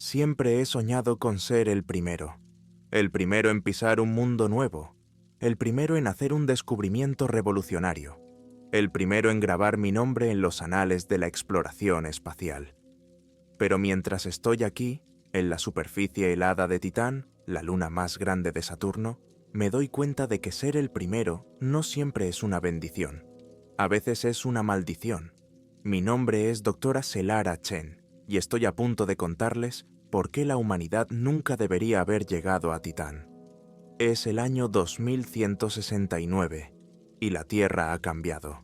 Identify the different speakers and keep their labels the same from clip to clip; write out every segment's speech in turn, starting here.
Speaker 1: Siempre he soñado con ser el primero en pisar un mundo nuevo, el primero en hacer un descubrimiento revolucionario, el primero en grabar mi nombre en los anales de la exploración espacial. Pero mientras estoy aquí, en la superficie helada de Titán, la luna más grande de Saturno, me doy cuenta de que ser el primero no siempre es una bendición. A veces es una maldición. Mi nombre es Doctora Selara Chen, y estoy a punto de contarles por qué la humanidad nunca debería haber llegado a Titán. Es el año 2169, y la Tierra ha cambiado.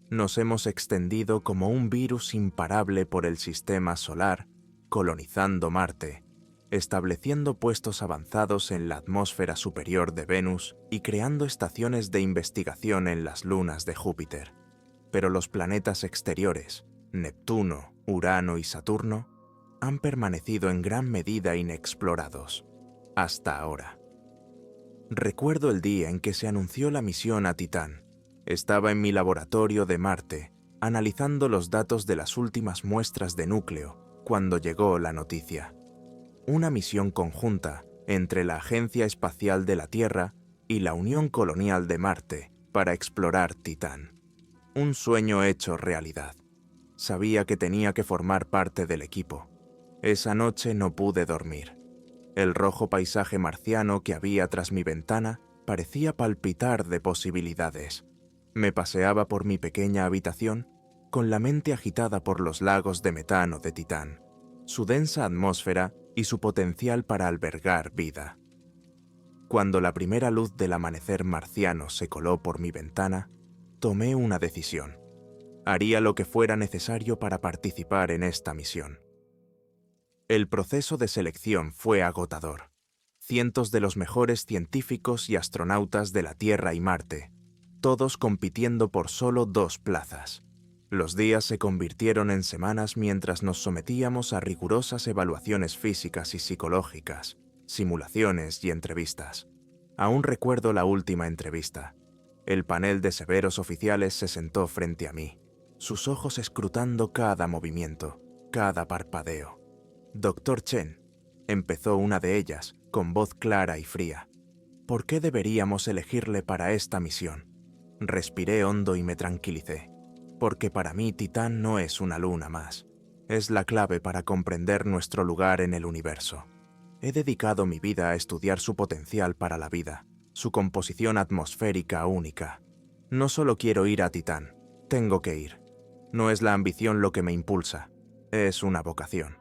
Speaker 1: Nos hemos extendido como un virus imparable por el sistema solar, colonizando Marte, estableciendo puestos avanzados en la atmósfera superior de Venus y creando estaciones de investigación en las lunas de Júpiter. Pero los planetas exteriores, Neptuno, Urano y Saturno, han permanecido en gran medida inexplorados, hasta ahora. Recuerdo el día en que se anunció la misión a Titán. Estaba en mi laboratorio de Marte, analizando los datos de las últimas muestras de núcleo, cuando llegó la noticia. Una misión conjunta entre la Agencia Espacial de la Tierra y la Unión Colonial de Marte para explorar Titán. Un sueño hecho realidad. Sabía que tenía que formar parte del equipo. Esa noche no pude dormir. El rojo paisaje marciano que había tras mi ventana parecía palpitar de posibilidades. Me paseaba por mi pequeña habitación, con la mente agitada por los lagos de metano de Titán, su densa atmósfera y su potencial para albergar vida. Cuando la primera luz del amanecer marciano se coló por mi ventana, tomé una decisión. Haría lo que fuera necesario para participar en esta misión. El proceso de selección fue agotador. Cientos de los mejores científicos y astronautas de la Tierra y Marte, todos compitiendo por solo 2 plazas. Los días se convirtieron en semanas mientras nos sometíamos a rigurosas evaluaciones físicas y psicológicas, simulaciones y entrevistas. Aún recuerdo la última entrevista. El panel de severos oficiales se sentó frente a mí, sus ojos escrutando cada movimiento, cada parpadeo. «Doctor Chen», empezó una de ellas, con voz clara y fría. «¿Por qué deberíamos elegirle para esta misión?» Respiré hondo y me tranquilicé. Porque para mí Titán no es una luna más. Es la clave para comprender nuestro lugar en el universo. He dedicado mi vida a estudiar su potencial para la vida, su composición atmosférica única. No solo quiero ir a Titán, tengo que ir. No es la ambición lo que me impulsa, es una vocación.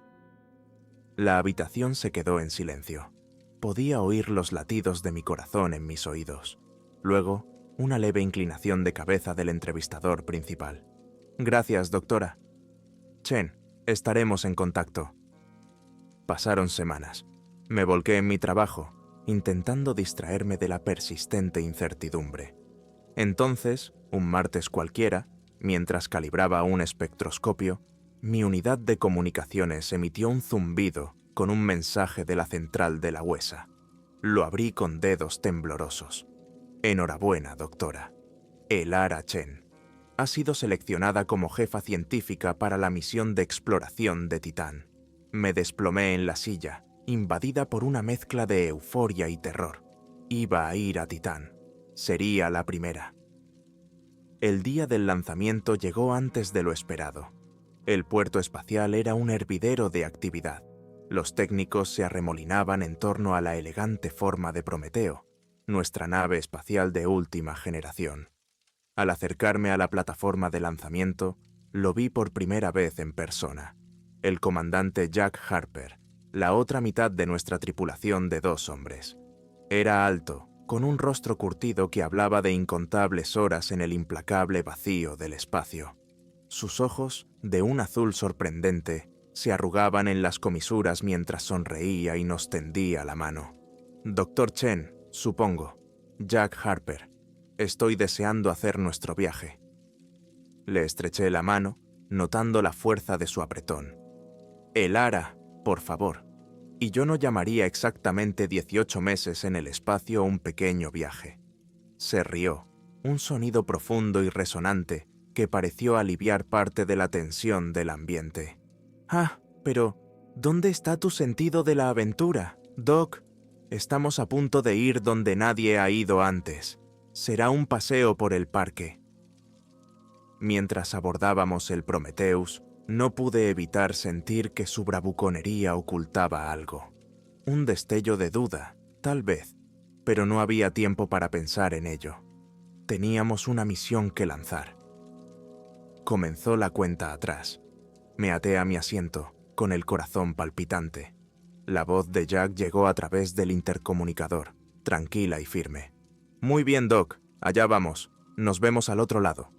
Speaker 1: La habitación se quedó en silencio. Podía oír los latidos de mi corazón en mis oídos. Luego, una leve inclinación de cabeza del entrevistador principal. «Gracias, doctora. Chen, estaremos en contacto». Pasaron semanas. Me volqué en mi trabajo, intentando distraerme de la persistente incertidumbre. Entonces, un martes cualquiera, mientras calibraba un espectroscopio, mi unidad de comunicaciones emitió un zumbido con un mensaje de la central de la Huesa. Lo abrí con dedos temblorosos. «Enhorabuena, doctora. Elara Chen ha sido seleccionada como jefa científica para la misión de exploración de Titán». Me desplomé en la silla, invadida por una mezcla de euforia y terror. Iba a ir a Titán. Sería la primera. El día del lanzamiento llegó antes de lo esperado. El puerto espacial era un hervidero de actividad. Los técnicos se arremolinaban en torno a la elegante forma de Prometeo, nuestra nave espacial de última generación. Al acercarme a la plataforma de lanzamiento, lo vi por primera vez en persona. El comandante Jack Harper, la otra mitad de nuestra tripulación de 2 hombres. Era alto, con un rostro curtido que hablaba de incontables horas en el implacable vacío del espacio. Sus ojos, de un azul sorprendente, se arrugaban en las comisuras mientras sonreía y nos tendía la mano. «Doctor Chen, supongo. Jack Harper. Estoy deseando hacer nuestro viaje». Le estreché la mano, notando la fuerza de su apretón. «Elara, por favor». Y yo no llamaría exactamente 18 meses en el espacio un pequeño viaje. Se rió, un sonido profundo y resonante que pareció aliviar parte de la tensión del ambiente. «Ah, pero ¿Dónde está tu sentido de la aventura, Doc? Estamos a punto de ir donde nadie ha ido antes. Será un paseo por el parque. Mientras abordábamos el Prometheus, no pude evitar sentir que su bravuconería ocultaba algo. Un destello de duda, tal vez, pero no había tiempo para pensar en ello. Teníamos una misión que lanzar. Comenzó la cuenta atrás. Me até a mi asiento, con el corazón palpitante. La voz de Jack llegó a través del intercomunicador, tranquila y firme. «Muy bien, Doc. Allá vamos. Nos vemos al otro lado».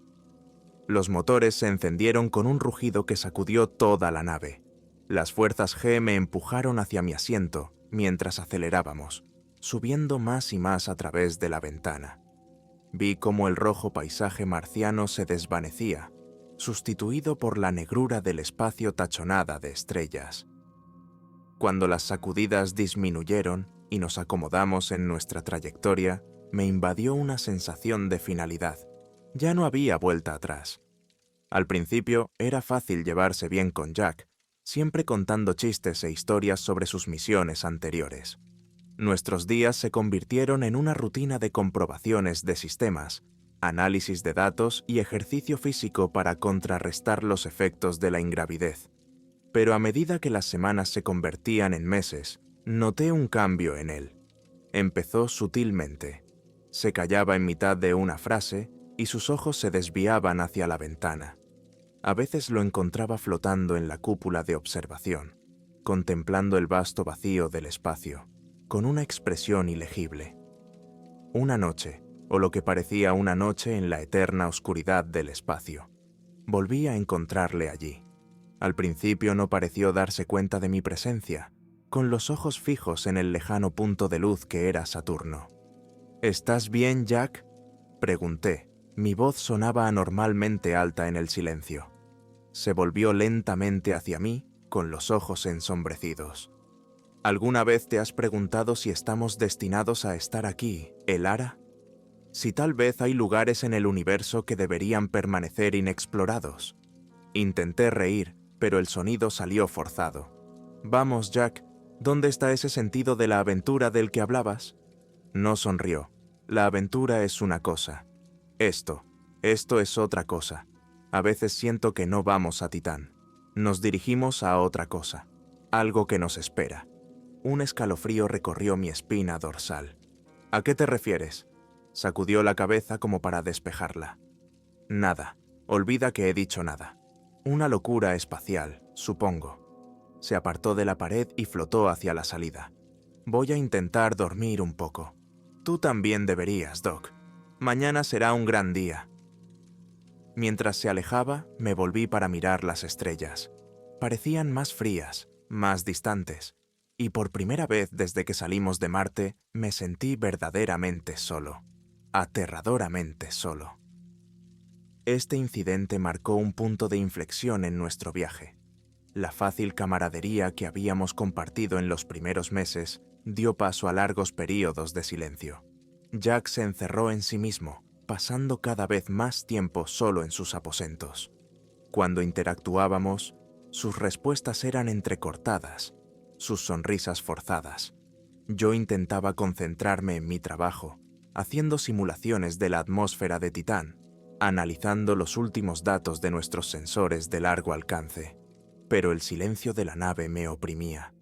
Speaker 1: Los motores se encendieron con un rugido que sacudió toda la nave. Las fuerzas G me empujaron hacia mi asiento mientras acelerábamos, subiendo más y más a través de la ventana. Vi cómo el rojo paisaje marciano se desvanecía, sustituido por la negrura del espacio tachonada de estrellas. Cuando las sacudidas disminuyeron y nos acomodamos en nuestra trayectoria, me invadió una sensación de finalidad. Ya no había vuelta atrás. Al principio era fácil llevarse bien con Jack, siempre contando chistes e historias sobre sus misiones anteriores. Nuestros días se convirtieron en una rutina de comprobaciones de sistemas, análisis de datos y ejercicio físico para contrarrestar los efectos de la ingravidez. Pero a medida que las semanas se convertían en meses, noté un cambio en él. Empezó sutilmente. Se callaba en mitad de una frase y sus ojos se desviaban hacia la ventana. A veces lo encontraba flotando en la cúpula de observación, contemplando el vasto vacío del espacio, con una expresión ilegible. Una noche, o lo que parecía una noche en la eterna oscuridad del espacio. Volví a encontrarle allí. Al principio no pareció darse cuenta de mi presencia, con los ojos fijos en el lejano punto de luz que era Saturno. «¿Estás bien, Jack?», pregunté. Mi voz sonaba anormalmente alta en el silencio. Se volvió lentamente hacia mí, con los ojos ensombrecidos. «¿Alguna vez te has preguntado si estamos destinados a estar aquí, Elara? Si tal vez hay lugares en el universo que deberían permanecer inexplorados». Intenté reír, pero el sonido salió forzado. «Vamos, Jack, ¿dónde está ese sentido de la aventura del que hablabas?». No sonrió. «La aventura es una cosa. Esto es otra cosa. A veces siento que no vamos a Titán. Nos dirigimos a otra cosa. Algo que nos espera». Un escalofrío recorrió mi espina dorsal. «¿A qué te refieres?». Sacudió la cabeza como para despejarla. «Nada. Olvida que he dicho nada. Una locura espacial, supongo». Se apartó de la pared y flotó hacia la salida. «Voy a intentar dormir un poco. Tú también deberías, Doc. Mañana será un gran día». Mientras se alejaba, me volví para mirar las estrellas. Parecían más frías, más distantes, y por primera vez desde que salimos de Marte me sentí verdaderamente solo, aterradoramente solo. Este incidente marcó un punto de inflexión en nuestro viaje. La fácil camaradería que habíamos compartido en los primeros meses dio paso a largos períodos de silencio. Jack se encerró en sí mismo, pasando cada vez más tiempo solo en sus aposentos. Cuando interactuábamos, sus respuestas eran entrecortadas, sus sonrisas forzadas. Yo intentaba concentrarme en mi trabajo, haciendo simulaciones de la atmósfera de Titán, analizando los últimos datos de nuestros sensores de largo alcance. Pero el silencio de la nave me oprimía,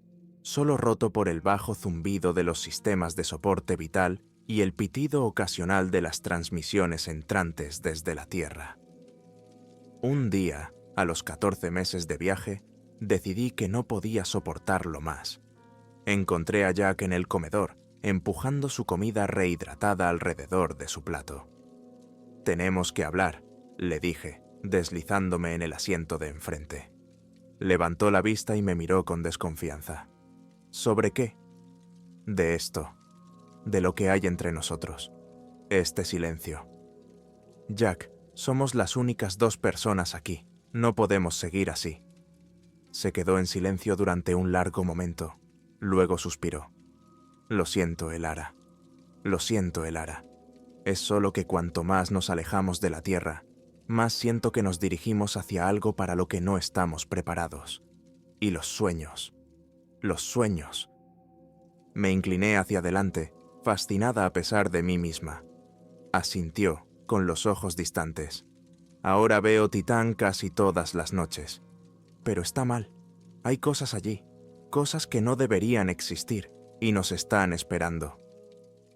Speaker 1: solo roto por el bajo zumbido de los sistemas de soporte vital y el pitido ocasional de las transmisiones entrantes desde la Tierra. Un día, a los 14 meses de viaje, decidí que no podía soportarlo más. Encontré a Jack en el comedor, empujando su comida rehidratada alrededor de su plato. «Tenemos que hablar», le dije, deslizándome en el asiento de enfrente. Levantó la vista y me miró con desconfianza. «¿Sobre qué?». «De esto. De lo que hay entre nosotros. Este silencio». «Jack, somos las únicas dos personas aquí. No podemos seguir así». Se quedó en silencio durante un largo momento. Luego suspiró. «Lo siento, Elara. Lo siento, Elara. Es solo que cuanto más nos alejamos de la Tierra, más siento que nos dirigimos hacia algo para lo que no estamos preparados. Y los sueños. los sueños. Me incliné hacia adelante, fascinada a pesar de mí misma. Asintió, con los ojos distantes. Ahora veo Titán casi todas las noches. Pero está mal. Hay cosas allí, cosas que no deberían existir, y nos están esperando.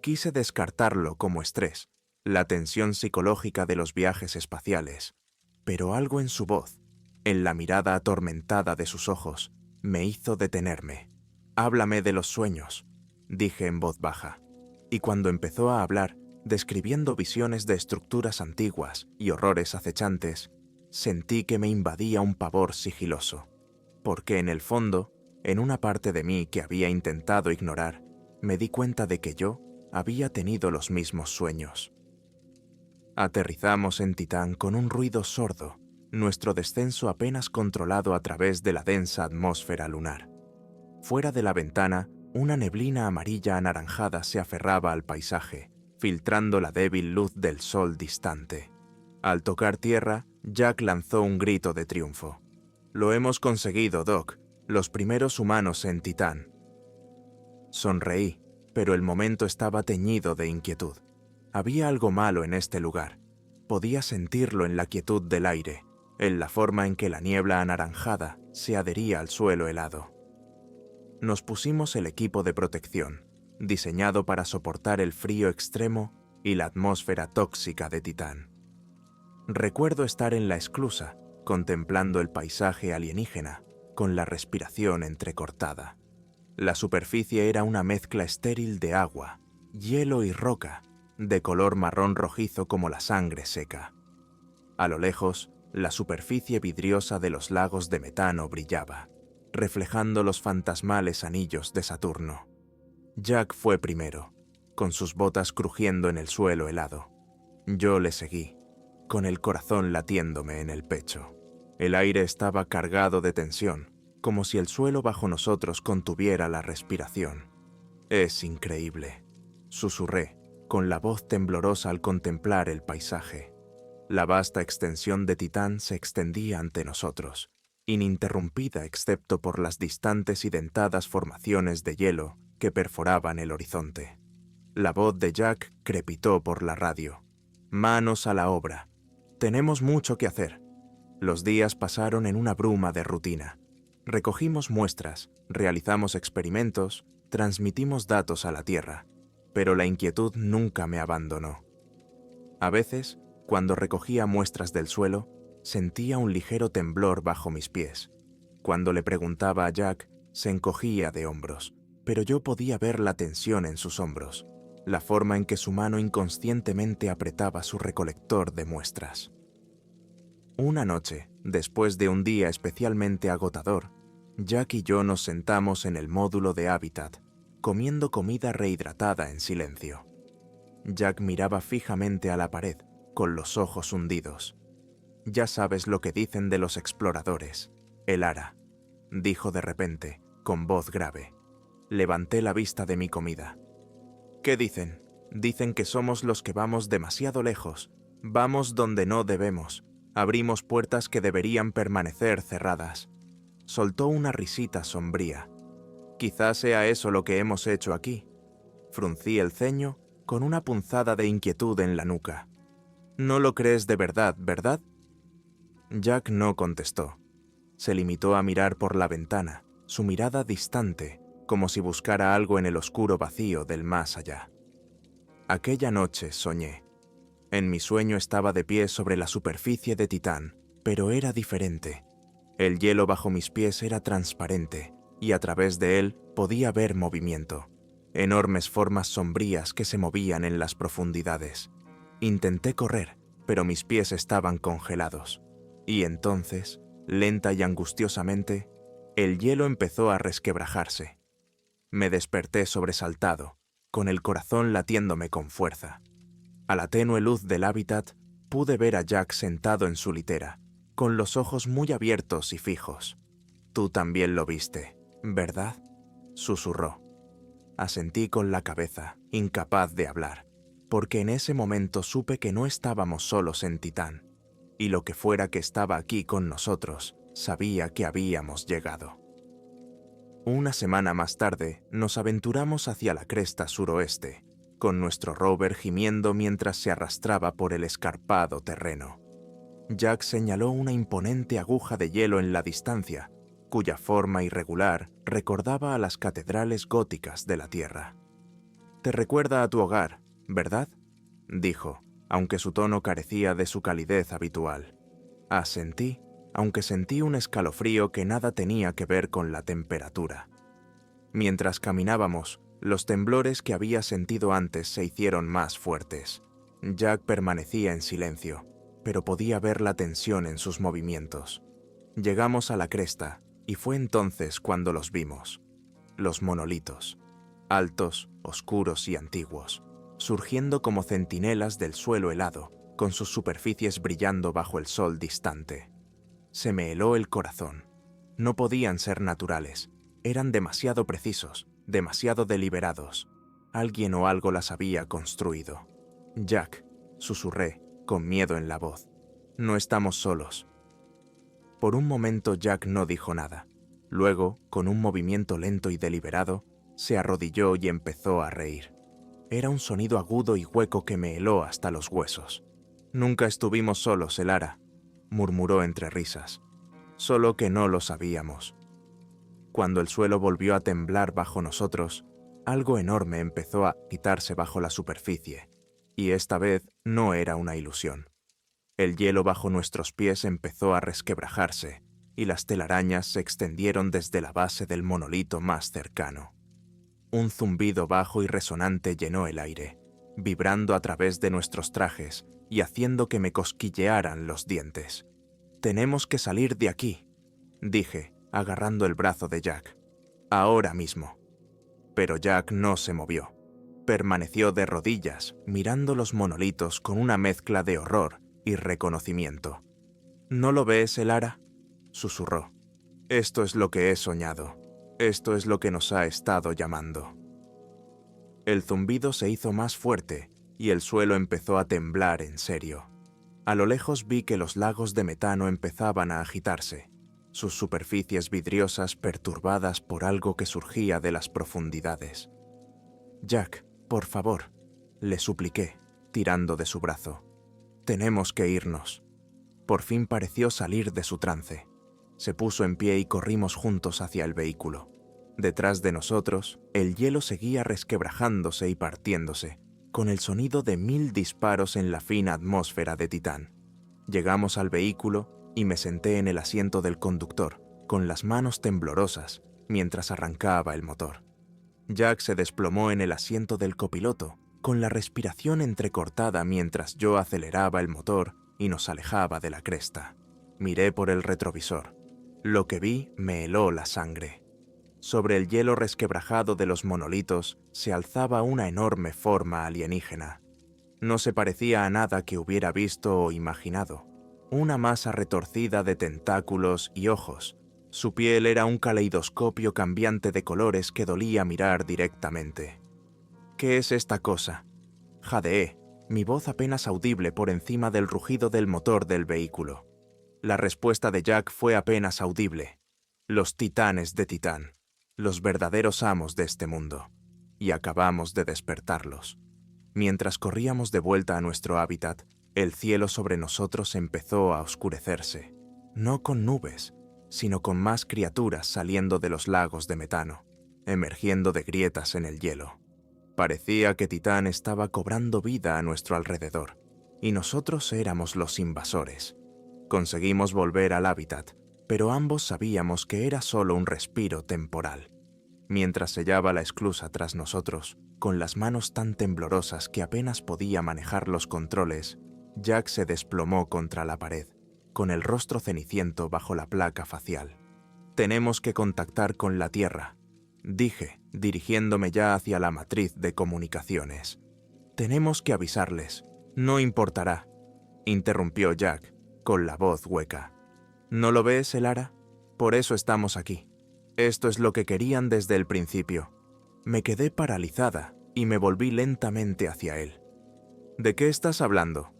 Speaker 1: Quise descartarlo como estrés, la tensión psicológica de los viajes espaciales, pero algo en su voz, en la mirada atormentada de sus ojos, me hizo detenerme. «Háblame de los sueños», dije en voz baja, y cuando empezó a hablar, describiendo visiones de estructuras antiguas y horrores acechantes, sentí que me invadía un pavor sigiloso, porque en el fondo, en una parte de mí que había intentado ignorar, me di cuenta de que yo había tenido los mismos sueños. Aterrizamos en Titán con un ruido sordo, nuestro descenso apenas controlado a través de la densa atmósfera lunar. Fuera de la ventana, una neblina amarilla anaranjada se aferraba al paisaje, filtrando la débil luz del sol distante. Al tocar tierra, Jack lanzó un grito de triunfo. «Lo hemos conseguido, Doc, los primeros humanos en Titán». Sonreí, pero el momento estaba teñido de inquietud. Había algo malo en este lugar. Podía sentirlo en la quietud del aire, en la forma en que la niebla anaranjada se adhería al suelo helado. Nos pusimos el equipo de protección, diseñado para soportar el frío extremo y la atmósfera tóxica de Titán. Recuerdo estar en la esclusa, contemplando el paisaje alienígena, con la respiración entrecortada. La superficie era una mezcla estéril de agua, hielo y roca, de color marrón rojizo como la sangre seca. A lo lejos, la superficie vidriosa de los lagos de metano brillaba, reflejando los fantasmales anillos de Saturno. Jack fue primero, con sus botas crujiendo en el suelo helado. Yo le seguí, con el corazón latiéndome en el pecho. El aire estaba cargado de tensión, como si el suelo bajo nosotros contuviera la respiración. «Es increíble», susurré, con la voz temblorosa al contemplar el paisaje. La vasta extensión de Titán se extendía ante nosotros, ininterrumpida excepto por las distantes y dentadas formaciones de hielo que perforaban el horizonte. La voz de Jack crepitó por la radio. «Manos a la obra. Tenemos mucho que hacer». Los días pasaron en una bruma de rutina. Recogimos muestras, realizamos experimentos, transmitimos datos a la Tierra, pero la inquietud nunca me abandonó. A veces, cuando recogía muestras del suelo, sentía un ligero temblor bajo mis pies. Cuando le preguntaba a Jack, se encogía de hombros, pero yo podía ver la tensión en sus hombros, la forma en que su mano inconscientemente apretaba su recolector de muestras. Una noche, después de un día especialmente agotador, Jack y yo nos sentamos en el módulo de hábitat, comiendo comida rehidratada en silencio. Jack miraba fijamente a la pared, con los ojos hundidos. «Ya sabes lo que dicen de los exploradores, el Ara», dijo de repente, con voz grave. Levanté la vista de mi comida. «¿Qué dicen? Dicen que somos los que vamos demasiado lejos, vamos donde no debemos, abrimos puertas que deberían permanecer cerradas». Soltó una risita sombría. «Quizás sea eso lo que hemos hecho aquí». Fruncí el ceño con una punzada de inquietud en la nuca. «No lo crees de verdad, ¿verdad?» Jack no contestó. Se limitó a mirar por la ventana, su mirada distante, como si buscara algo en el oscuro vacío del más allá. Aquella noche soñé. En mi sueño estaba de pie sobre la superficie de Titán, pero era diferente. El hielo bajo mis pies era transparente, y a través de él podía ver movimiento, enormes formas sombrías que se movían en las profundidades. Intenté correr, pero mis pies estaban congelados. Y entonces, lenta y angustiosamente, el hielo empezó a resquebrajarse. Me desperté sobresaltado, con el corazón latiéndome con fuerza. A la tenue luz del hábitat, pude ver a Jack sentado en su litera, con los ojos muy abiertos y fijos. «Tú también lo viste, ¿verdad?», susurró. Asentí con la cabeza, incapaz de hablar, porque en ese momento supe que no estábamos solos en Titán, y lo que fuera que estaba aquí con nosotros, sabía que habíamos llegado. Una semana más tarde, nos aventuramos hacia la cresta suroeste, con nuestro rover gimiendo mientras se arrastraba por el escarpado terreno. Jack señaló una imponente aguja de hielo en la distancia, cuya forma irregular recordaba a las catedrales góticas de la tierra. «Te recuerda a tu hogar, ¿verdad?», dijo, aunque su tono carecía de su calidez habitual. Asentí, aunque sentí un escalofrío que nada tenía que ver con la temperatura. Mientras caminábamos, los temblores que había sentido antes se hicieron más fuertes. Jack permanecía en silencio, pero podía ver la tensión en sus movimientos. Llegamos a la cresta, y fue entonces cuando los vimos. Los monolitos, altos, oscuros y antiguos, surgiendo como centinelas del suelo helado, con sus superficies brillando bajo el sol distante. Se me heló el corazón. No podían ser naturales. Eran demasiado precisos, demasiado deliberados. Alguien o algo las había construido. «Jack», susurré, con miedo en la voz. «No estamos solos». Por un momento Jack no dijo nada. Luego, con un movimiento lento y deliberado, se arrodilló y empezó a reír. Era un sonido agudo y hueco que me heló hasta los huesos. «Nunca estuvimos solos, Elara», murmuró entre risas. «Solo que no lo sabíamos». Cuando el suelo volvió a temblar bajo nosotros, algo enorme empezó a agitarse bajo la superficie, y esta vez no era una ilusión. El hielo bajo nuestros pies empezó a resquebrajarse, y las telarañas se extendieron desde la base del monolito más cercano. Un zumbido bajo y resonante llenó el aire, vibrando a través de nuestros trajes y haciendo que me cosquillearan los dientes. «Tenemos que salir de aquí», dije, agarrando el brazo de Jack. «Ahora mismo». Pero Jack no se movió. Permaneció de rodillas, mirando los monolitos con una mezcla de horror y reconocimiento. «¿No lo ves, Elara?», susurró. «Esto es lo que he soñado. Esto es lo que nos ha estado llamando». El zumbido se hizo más fuerte y el suelo empezó a temblar en serio. A lo lejos vi que los lagos de metano empezaban a agitarse, sus superficies vidriosas perturbadas por algo que surgía de las profundidades. «Jack, por favor», le supliqué, tirando de su brazo. «Tenemos que irnos». Por fin pareció salir de su trance. Se puso en pie y corrimos juntos hacia el vehículo. Detrás de nosotros, el hielo seguía resquebrajándose y partiéndose, con el sonido de 1000 disparos en la fina atmósfera de Titán. Llegamos al vehículo y me senté en el asiento del conductor, con las manos temblorosas, mientras arrancaba el motor. Jack se desplomó en el asiento del copiloto, con la respiración entrecortada mientras yo aceleraba el motor y nos alejaba de la cresta. Miré por el retrovisor. Lo que vi me heló la sangre. Sobre el hielo resquebrajado de los monolitos se alzaba una enorme forma alienígena. No se parecía a nada que hubiera visto o imaginado. Una masa retorcida de tentáculos y ojos. Su piel era un caleidoscopio cambiante de colores que dolía mirar directamente. «¿Qué es esta cosa?», jadeé, mi voz apenas audible por encima del rugido del motor del vehículo. La respuesta de Jack fue apenas audible. «Los titanes de Titán, los verdaderos amos de este mundo. Y acabamos de despertarlos». Mientras corríamos de vuelta a nuestro hábitat, el cielo sobre nosotros empezó a oscurecerse, no con nubes, sino con más criaturas saliendo de los lagos de metano, emergiendo de grietas en el hielo. Parecía que Titán estaba cobrando vida a nuestro alrededor, y nosotros éramos los invasores. Conseguimos volver al hábitat, pero ambos sabíamos que era solo un respiro temporal. Mientras sellaba la esclusa tras nosotros, con las manos tan temblorosas que apenas podía manejar los controles, Jack se desplomó contra la pared, con el rostro ceniciento bajo la placa facial. «Tenemos que contactar con la Tierra», dije, dirigiéndome ya hacia la matriz de comunicaciones. «Tenemos que avisarles. No importará», interrumpió Jack, con la voz hueca. «¿No lo ves, Elara? Por eso estamos aquí. Esto es lo que querían desde el principio». Me quedé paralizada y me volví lentamente hacia él. «¿De qué estás hablando?».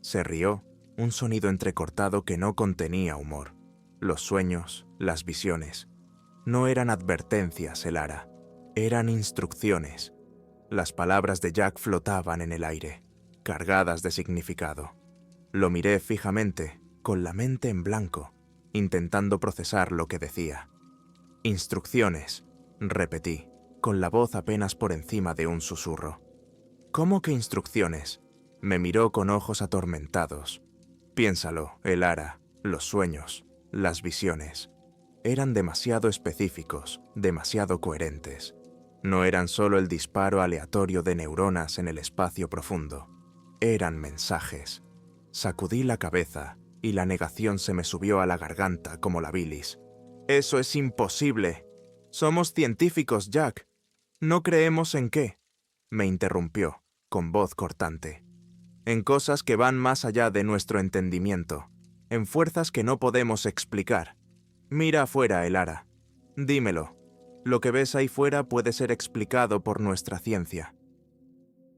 Speaker 1: Se rió, un sonido entrecortado que no contenía humor. «Los sueños, las visiones. No eran advertencias, Elara. Eran instrucciones. Las palabras de Jack flotaban en el aire, cargadas de significado. Lo miré fijamente, con la mente en blanco, intentando procesar lo que decía. Instrucciones, repetí, con la voz apenas por encima de un susurro. ¿Cómo que instrucciones? Me miró con ojos atormentados. Piénsalo, Elara, los sueños, las visiones. Eran demasiado específicos, demasiado coherentes. No eran solo el disparo aleatorio de neuronas en el espacio profundo. Eran mensajes. Sacudí la cabeza y la negación se me subió a la garganta como la bilis. «¡Eso es imposible! Somos científicos, Jack. ¿No creemos en qué?», me interrumpió, con voz cortante. «En cosas que van más allá de nuestro entendimiento, en fuerzas que no podemos explicar. Mira afuera, Elara. Dímelo. Lo que ves ahí fuera puede ser explicado por nuestra ciencia».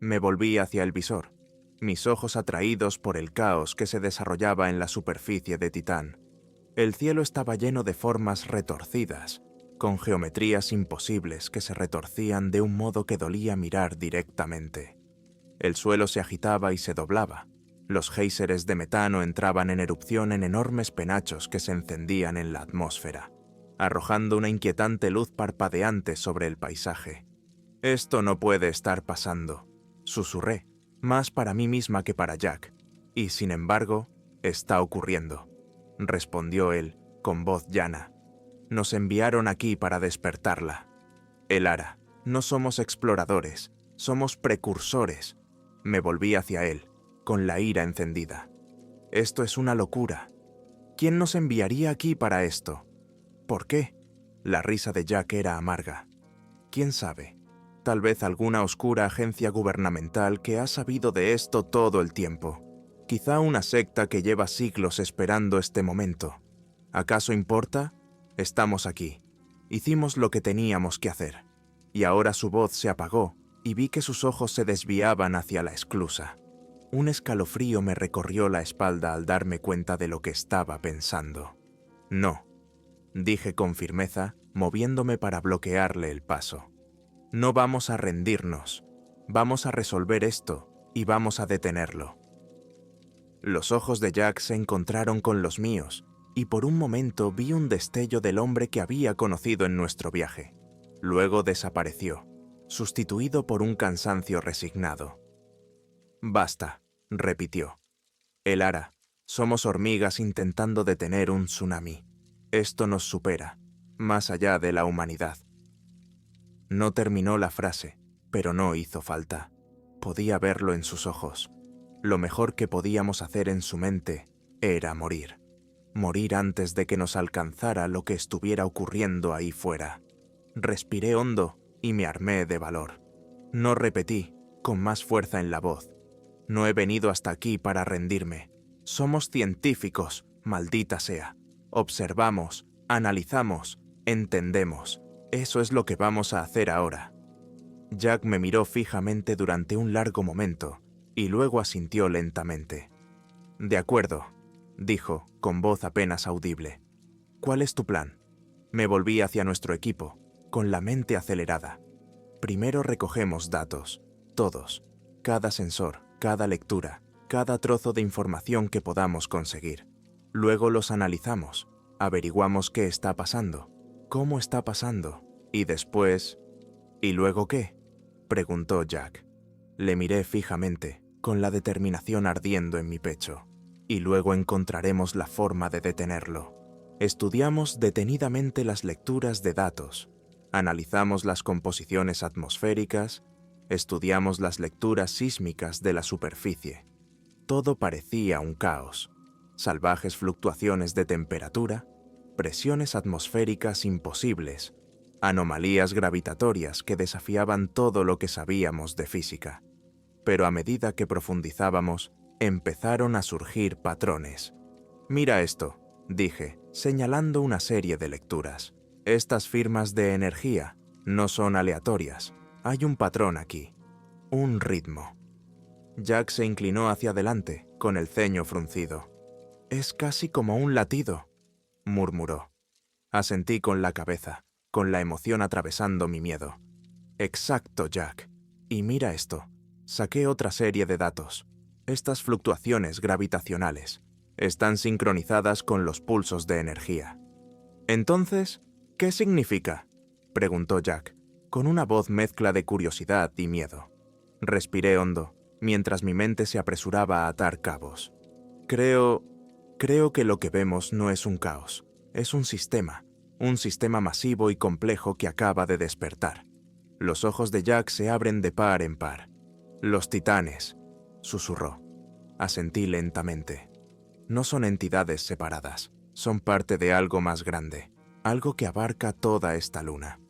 Speaker 1: Me volví hacia el visor, mis ojos atraídos por el caos que se desarrollaba en la superficie de Titán. El cielo estaba lleno de formas retorcidas, con geometrías imposibles que se retorcían de un modo que dolía mirar directamente. El suelo se agitaba y se doblaba. Los géiseres de metano entraban en erupción en enormes penachos que se encendían en la atmósfera, arrojando una inquietante luz parpadeante sobre el paisaje. «Esto no puede estar pasando», susurré, más para mí misma que para Jack. «Y sin embargo, está ocurriendo», respondió él, con voz llana. «Nos enviaron aquí para despertarla. Elara, no somos exploradores, somos precursores». Me volví hacia él, con la ira encendida. «Esto es una locura. ¿Quién nos enviaría aquí para esto? ¿Por qué?». La risa de Jack era amarga. «¿Quién sabe? Tal vez alguna oscura agencia gubernamental que ha sabido de esto todo el tiempo. Quizá una secta que lleva siglos esperando este momento. ¿Acaso importa? Estamos aquí. Hicimos lo que teníamos que hacer». Y ahora su voz se apagó y vi que sus ojos se desviaban hacia la esclusa. Un escalofrío me recorrió la espalda al darme cuenta de lo que estaba pensando. «No», dije con firmeza, moviéndome para bloquearle el paso. «No vamos a rendirnos. Vamos a resolver esto y vamos a detenerlo». Los ojos de Jack se encontraron con los míos y por un momento vi un destello del hombre que había conocido en nuestro viaje. Luego desapareció, sustituido por un cansancio resignado. «Basta», repitió. «Elara, somos hormigas intentando detener un tsunami. Esto nos supera, más allá de la humanidad». No terminó la frase, pero no hizo falta. Podía verlo en sus ojos. Lo mejor que podíamos hacer en su mente era morir. Morir antes de que nos alcanzara lo que estuviera ocurriendo ahí fuera. Respiré hondo y me armé de valor. No repetí, con más fuerza en la voz. «No he venido hasta aquí para rendirme. Somos científicos, maldita sea. Observamos, analizamos, entendemos. Eso es lo que vamos a hacer ahora». Jack me miró fijamente durante un largo momento y luego asintió lentamente. «De acuerdo», dijo, con voz apenas audible. «¿Cuál es tu plan?». Me volví hacia nuestro equipo, con la mente acelerada. «Primero recogemos datos, todos, cada sensor, cada lectura, cada trozo de información que podamos conseguir. Luego los analizamos, averiguamos qué está pasando, cómo está pasando, y después... «¿Y luego qué?», preguntó Jack. Le miré fijamente, con la determinación ardiendo en mi pecho. «Y luego encontraremos la forma de detenerlo». Estudiamos detenidamente las lecturas de datos, analizamos las composiciones atmosféricas, estudiamos las lecturas sísmicas de la superficie. Todo parecía un caos. Salvajes fluctuaciones de temperatura, presiones atmosféricas imposibles, anomalías gravitatorias que desafiaban todo lo que sabíamos de física. Pero a medida que profundizábamos, empezaron a surgir patrones. «Mira esto», dije, señalando una serie de lecturas. «Estas firmas de energía no son aleatorias. Hay un patrón aquí, un ritmo». Jack se inclinó hacia adelante, con el ceño fruncido. «Es casi como un latido», murmuró. Asentí con la cabeza, con la emoción atravesando mi miedo. Exacto, Jack. Y mira esto. Saqué otra serie de datos. Estas fluctuaciones gravitacionales están sincronizadas con los pulsos de energía. Entonces, ¿qué significa?, preguntó Jack, con una voz mezcla de curiosidad y miedo. Respiré hondo, mientras mi mente se apresuraba a atar cabos. Creo que lo que vemos no es un caos, es un sistema masivo y complejo que acaba de despertar. Los ojos de Jack se abren de par en par. Los titanes, susurró. Asentí lentamente. No son entidades separadas, son parte de algo más grande, algo que abarca toda esta luna.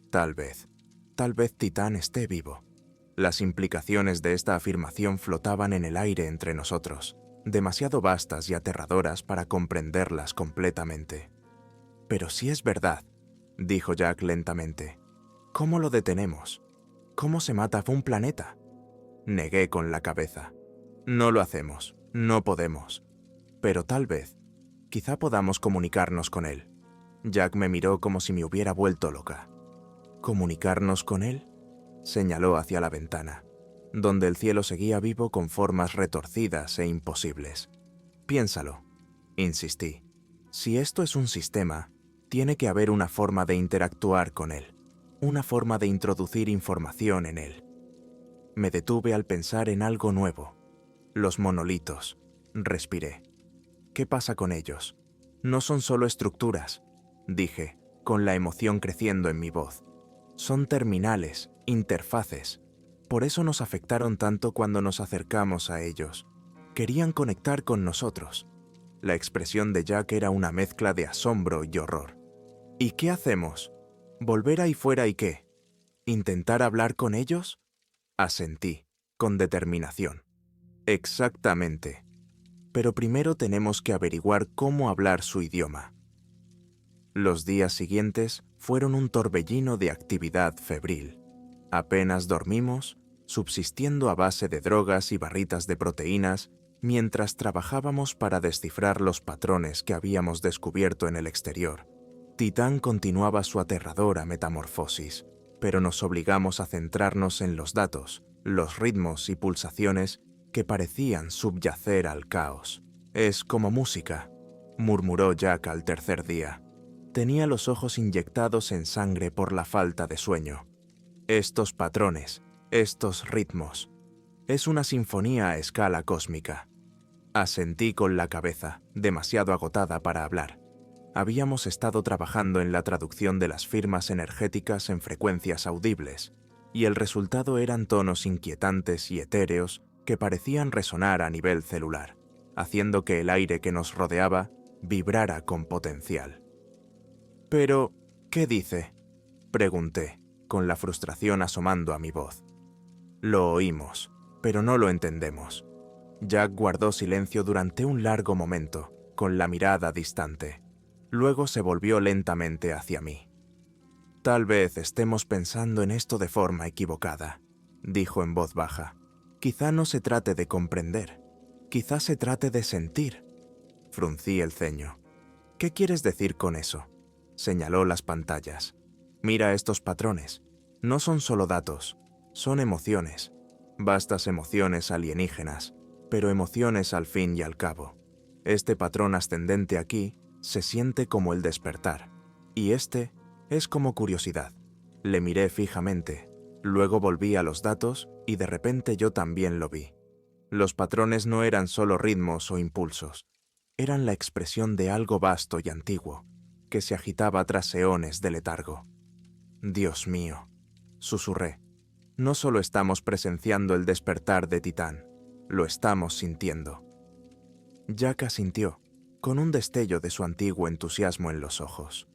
Speaker 1: Tal vez Titán esté vivo. Las implicaciones de esta afirmación flotaban en el aire entre nosotros, demasiado vastas y aterradoras para comprenderlas completamente. Pero si es verdad, dijo Jack lentamente, ¿cómo lo detenemos? ¿Cómo se mata a un planeta? Negué con la cabeza. No lo hacemos, no podemos. Pero tal vez, quizá podamos comunicarnos con él. Jack me miró como si me hubiera vuelto loca. ¿Comunicarnos con él?, señaló hacia la ventana, donde el cielo seguía vivo con formas retorcidas e imposibles. Piénsalo, insistí. Si esto es un sistema, tiene que haber una forma de interactuar con él, una forma de introducir información en él. Me detuve al pensar en algo nuevo. Los monolitos, respiré. ¿Qué pasa con ellos? No son solo estructuras, dije, con la emoción creciendo en mi voz. Son terminales, interfaces. Por eso nos afectaron tanto cuando nos acercamos a ellos. Querían conectar con nosotros. La expresión de Jack era una mezcla de asombro y horror. ¿Y qué hacemos? ¿Volver ahí fuera y qué? ¿Intentar hablar con ellos? Asentí, con determinación. Exactamente. Pero primero tenemos que averiguar cómo hablar su idioma. Los días siguientes fueron un torbellino de actividad febril. Apenas dormimos, subsistiendo a base de drogas y barritas de proteínas, mientras trabajábamos para descifrar los patrones que habíamos descubierto en el exterior. Titán continuaba su aterradora metamorfosis, pero nos obligamos a centrarnos en los datos, los ritmos y pulsaciones que parecían subyacer al caos. Es como música, murmuró Jack al tercer día. Tenía los ojos inyectados en sangre por la falta de sueño. Estos patrones, estos ritmos. Es una sinfonía a escala cósmica. Asentí con la cabeza, demasiado agotada para hablar. Habíamos estado trabajando en la traducción de las firmas energéticas en frecuencias audibles, y el resultado eran tonos inquietantes y etéreos que parecían resonar a nivel celular, haciendo que el aire que nos rodeaba vibrara con potencial. «Pero, ¿qué dice?», pregunté, con la frustración asomando a mi voz. Lo oímos, pero no lo entendemos. Jack guardó silencio durante un largo momento, con la mirada distante. Luego se volvió lentamente hacia mí. «Tal vez estemos pensando en esto de forma equivocada», dijo en voz baja. «Quizá no se trate de comprender, quizá se trate de sentir». Fruncí el ceño. «¿Qué quieres decir con eso?», señaló las pantallas. «Mira estos patrones. No son solo datos, son emociones. Vastas emociones alienígenas, pero emociones al fin y al cabo. Este patrón ascendente aquí se siente como el despertar, y este es como curiosidad». Le miré fijamente, luego volví a los datos y de repente yo también lo vi. Los patrones no eran solo ritmos o impulsos, eran la expresión de algo vasto y antiguo, que se agitaba tras eones de letargo. «Dios mío», susurré, «no solo estamos presenciando el despertar de Titán, lo estamos sintiendo». Jack asintió, con un destello de su antiguo entusiasmo en los ojos.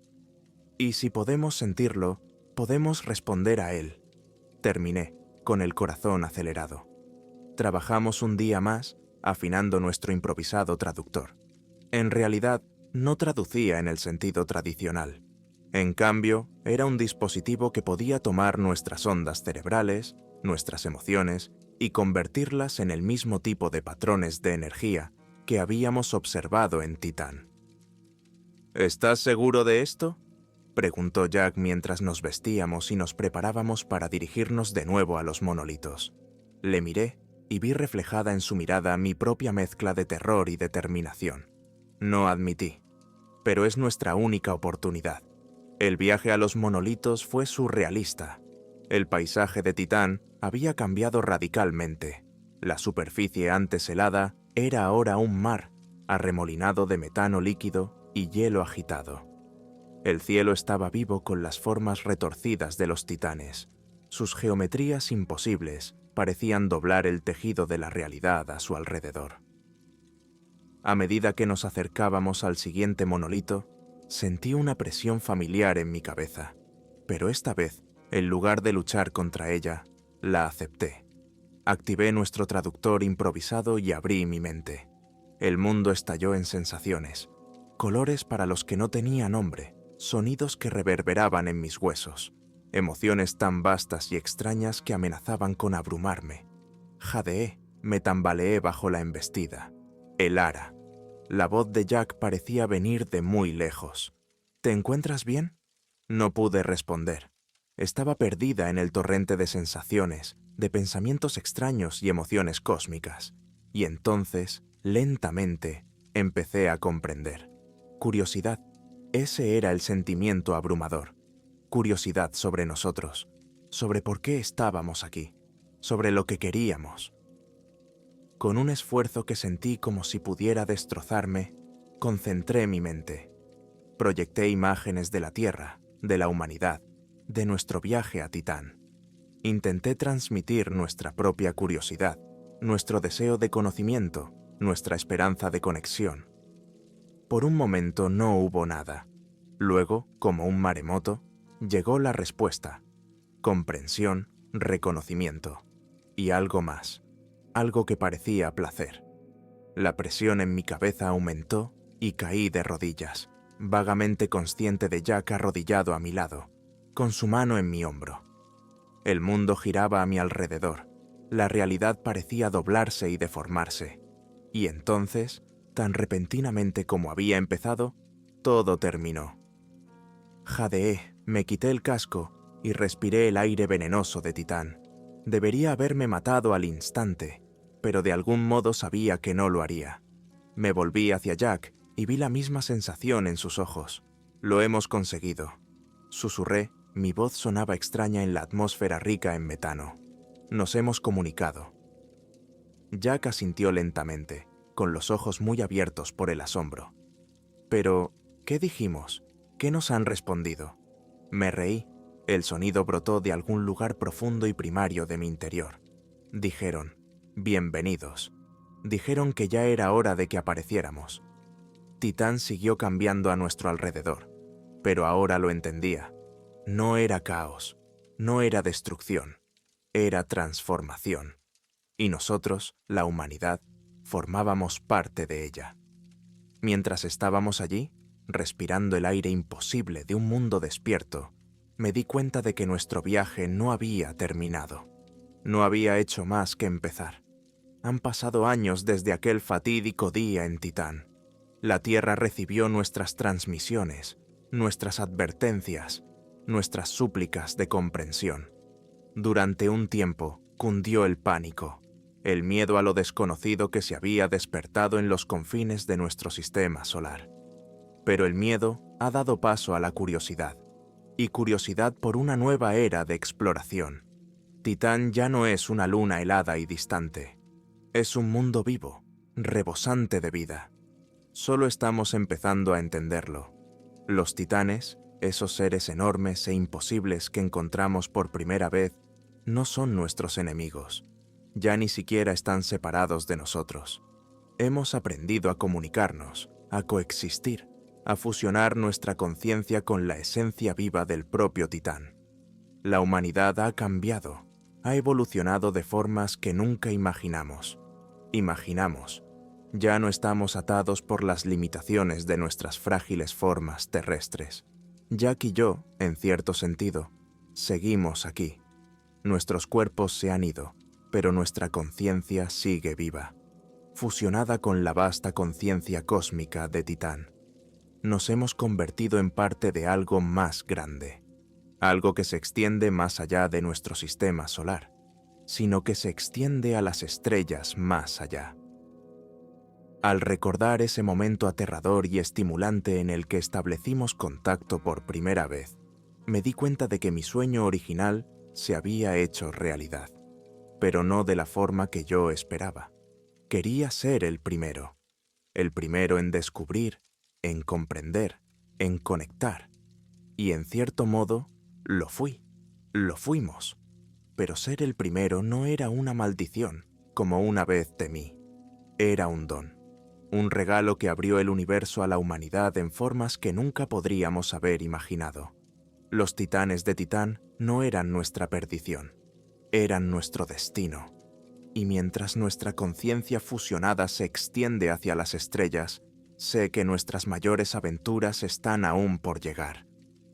Speaker 1: «Y si podemos sentirlo, podemos responder a él», terminé, con el corazón acelerado. Trabajamos un día más, afinando nuestro improvisado traductor. En realidad, no traducía en el sentido tradicional. En cambio, era un dispositivo que podía tomar nuestras ondas cerebrales, nuestras emociones, y convertirlas en el mismo tipo de patrones de energía que habíamos observado en Titán. «¿Estás seguro de esto?», Preguntó Jack mientras nos vestíamos y nos preparábamos para dirigirnos de nuevo a los monolitos. Le miré y vi reflejada en su mirada mi propia mezcla de terror y determinación. No admití, pero es nuestra única oportunidad. El viaje a los monolitos fue surrealista. El paisaje de Titán había cambiado radicalmente. La superficie antes helada era ahora un mar, arremolinado de metano líquido y hielo agitado. El cielo estaba vivo con las formas retorcidas de los titanes. Sus geometrías imposibles parecían doblar el tejido de la realidad a su alrededor. A medida que nos acercábamos al siguiente monolito, sentí una presión familiar en mi cabeza, pero esta vez, en lugar de luchar contra ella, la acepté. Activé nuestro traductor improvisado y abrí mi mente. El mundo estalló en sensaciones, colores para los que no tenía nombre, sonidos que reverberaban en mis huesos, emociones tan vastas y extrañas que amenazaban con abrumarme. Jadeé, me tambaleé bajo la embestida. El ara. La voz de Jack parecía venir de muy lejos. ¿Te encuentras bien? No pude responder. Estaba perdida en el torrente de sensaciones, de pensamientos extraños y emociones cósmicas. Y entonces, lentamente, empecé a comprender. Curiosidad. Ese era el sentimiento abrumador. Curiosidad sobre nosotros, sobre por qué estábamos aquí, sobre lo que queríamos. Con un esfuerzo que sentí como si pudiera destrozarme, concentré mi mente. Proyecté imágenes de la Tierra, de la humanidad, de nuestro viaje a Titán. Intenté transmitir nuestra propia curiosidad, nuestro deseo de conocimiento, nuestra esperanza de conexión. Por un momento no hubo nada. Luego, como un maremoto, llegó la respuesta. Comprensión, reconocimiento. Y algo más. Algo que parecía placer. La presión en mi cabeza aumentó y caí de rodillas, vagamente consciente de Jack arrodillado a mi lado, con su mano en mi hombro. El mundo giraba a mi alrededor. La realidad parecía doblarse y deformarse. Y entonces, tan repentinamente como había empezado, todo terminó. Jadeé, me quité el casco y respiré el aire venenoso de Titán. Debería haberme matado al instante, pero de algún modo sabía que no lo haría. Me volví hacia Jack y vi la misma sensación en sus ojos. Lo hemos conseguido. Susurré, mi voz sonaba extraña en la atmósfera rica en metano. Nos hemos comunicado. Jack asintió lentamente, con los ojos muy abiertos por el asombro. Pero, ¿qué dijimos? ¿Qué nos han respondido? Me reí. El sonido brotó de algún lugar profundo y primario de mi interior. Dijeron, bienvenidos. Dijeron que ya era hora de que apareciéramos. Titán siguió cambiando a nuestro alrededor, pero ahora lo entendía. No era caos, no era destrucción, era transformación. Y nosotros, la humanidad, formábamos parte de ella. Mientras estábamos allí, respirando el aire imposible de un mundo despierto, me di cuenta de que nuestro viaje no había terminado. No había hecho más que empezar. Han pasado años desde aquel fatídico día en Titán. La Tierra recibió nuestras transmisiones, nuestras advertencias, nuestras súplicas de comprensión. Durante un tiempo cundió el pánico, el miedo a lo desconocido que se había despertado en los confines de nuestro sistema solar. Pero el miedo ha dado paso a la curiosidad, y curiosidad por una nueva era de exploración. Titán ya no es una luna helada y distante. Es un mundo vivo, rebosante de vida. Solo estamos empezando a entenderlo. Los titanes, esos seres enormes e imposibles que encontramos por primera vez, no son nuestros enemigos. Ya ni siquiera están separados de nosotros. Hemos aprendido a comunicarnos, a coexistir, a fusionar nuestra conciencia con la esencia viva del propio Titán. La humanidad ha cambiado, ha evolucionado de formas que nunca imaginamos. Ya no estamos atados por las limitaciones de nuestras frágiles formas terrestres. Jack y yo, en cierto sentido, seguimos aquí. Nuestros cuerpos se han ido, pero nuestra conciencia sigue viva, fusionada con la vasta conciencia cósmica de Titán. nos hemos convertido en parte de algo más grande, algo que se extiende más allá de nuestro sistema solar, sino que se extiende a las estrellas más allá. Al recordar ese momento aterrador y estimulante en el que establecimos contacto por primera vez, me di cuenta de que mi sueño original se había hecho realidad, pero no de la forma que yo esperaba. Quería ser el primero en descubrir, en comprender, en conectar. Y en cierto modo, lo fui, lo fuimos. Pero ser el primero no era una maldición, como una vez temí. Era un don, un regalo que abrió el universo a la humanidad en formas que nunca podríamos haber imaginado. Los titanes de Titán no eran nuestra perdición, eran nuestro destino. Y mientras nuestra conciencia fusionada se extiende hacia las estrellas, sé que nuestras mayores aventuras están aún por llegar.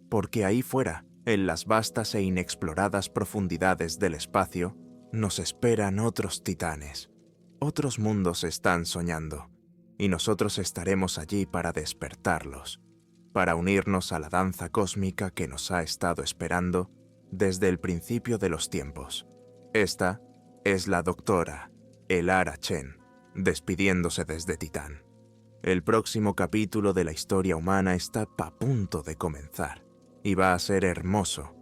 Speaker 1: Porque ahí fuera, en las vastas e inexploradas profundidades del espacio, nos esperan otros titanes. Otros mundos están soñando, y nosotros estaremos allí para despertarlos, para unirnos a la danza cósmica que nos ha estado esperando desde el principio de los tiempos. Esta es la doctora Elara Chen, despidiéndose desde Titán. El próximo capítulo de la historia humana está a punto de comenzar, y va a ser hermoso